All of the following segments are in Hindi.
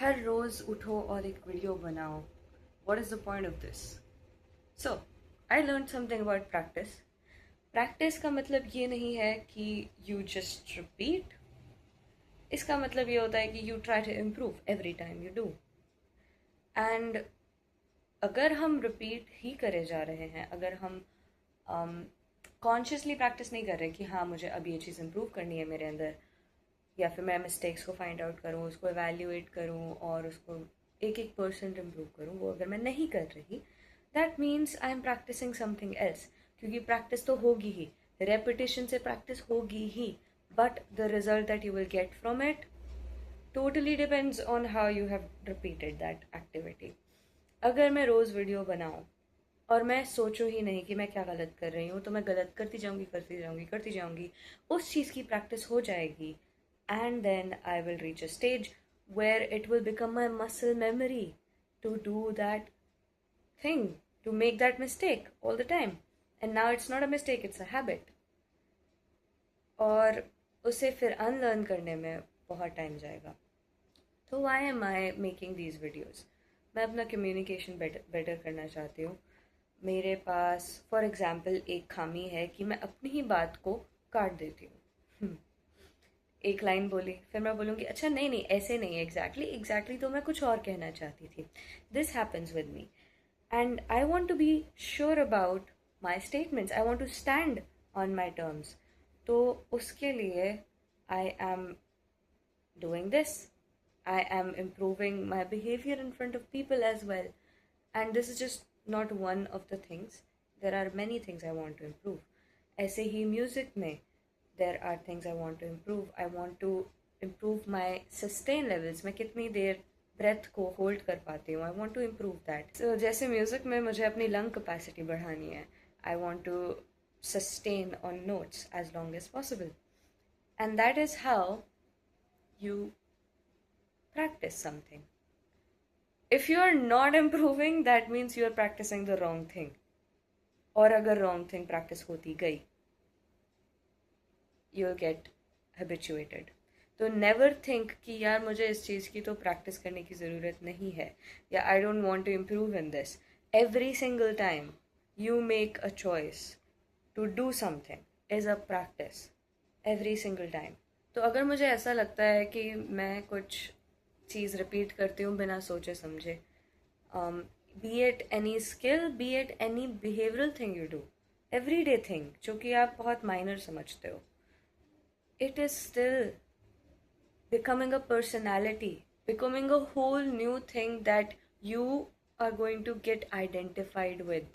हर रोज उठो और एक वीडियो बनाओ. What is the point of this? So, I learned something about practice. Practice का मतलब ये नहीं है कि you just repeat. इसका मतलब ये होता है कि you try to improve every time you do. And अगर हम रिपीट ही करे जा रहे हैं, अगर हम कॉन्शियसली प्रैक्टिस नहीं कर रहे कि हाँ मुझे अब ये चीज़ इम्प्रूव करनी है मेरे अंदर, या फिर मैं मिस्टेक्स को फाइंड आउट करूँ, उसको एवेल्यूएट करूँ और उसको एक एक परसेंट इम्प्रूव करूँ, वो अगर मैं नहीं कर रही, that means I am practising something else. क्योंकि प्रैक्टिस तो होगी ही, रेपिटेशन से प्रैक्टिस होगी ही, but the result that you will get from it totally depends on how you have repeated that activity. अगर मैं रोज़ वीडियो बनाऊँ और मैं सोचूं ही नहीं कि मैं क्या गलत कर रही हूँ, तो मैं गलत करती जाऊँगी करती जाऊँगी करती जाऊँगी, उस चीज़ की प्रैक्टिस हो जाएगी. And then I will reach a stage where it will become my muscle memory to do that thing, to make that mistake all the time. And now it's not a mistake, it's a habit. और उसे फिर अनलर्न करने में बहुत टाइम जाएगा. तो why am I making these videos? मैं अपना कम्युनिकेशन बेटर करना चाहती हूँ. मेरे पास फॉर एग्जाम्पल एक खामी है कि मैं अपनी ही बात को काट देती हूँ. एक लाइन बोली, फिर मैं बोलूँगी अच्छा नहीं नहीं ऐसे नहीं, एग्जैक्टली तो मैं कुछ और कहना चाहती थी. This happens with me and I want to be sure about my statements. I want to stand on my terms. तो उसके लिए I am doing this. I am improving my behavior in front of people as well. And this is just not one of the things. There are many things I want to improve. ऐसे ही म्यूज़िक में there are things I want to improve. I want to improve my sustain levels. मैं कितनी देर breath को hold कर पाती हूँ. I want to improve that. So जैसे म्यूज़िक में मुझे अपनी lung capacity बढ़ानी है. I want to sustain on notes as long as possible. And that is how you practice something. If you are not improving, that means you are practicing the wrong thing. और अगर wrong thing practice होती गई, you will get habituated. तो never think कि यार मुझे इस चीज़ की तो practice करने की ज़रूरत नहीं है, या I don't want to improve in this. Every single time you make a choice to do something is a practice. Every single time. तो अगर मुझे ऐसा लगता है कि मैं कुछ चीज़ रिपीट करती हूँ बिना सोचे समझे, be at any skill, be at any behavioural thing you do, every day thing जो कि आप बहुत माइनर समझते हो, it is still becoming a personality, becoming a whole new thing that you are going to get identified with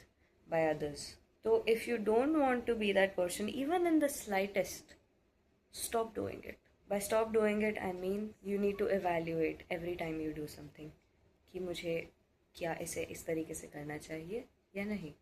by others. तो if you don't want to be that person even in the slightest, stop doing it. By stop doing it, I mean you need to evaluate every time you do something कि मुझे क्या इसे इस तरीके से करना चाहिए या नहीं.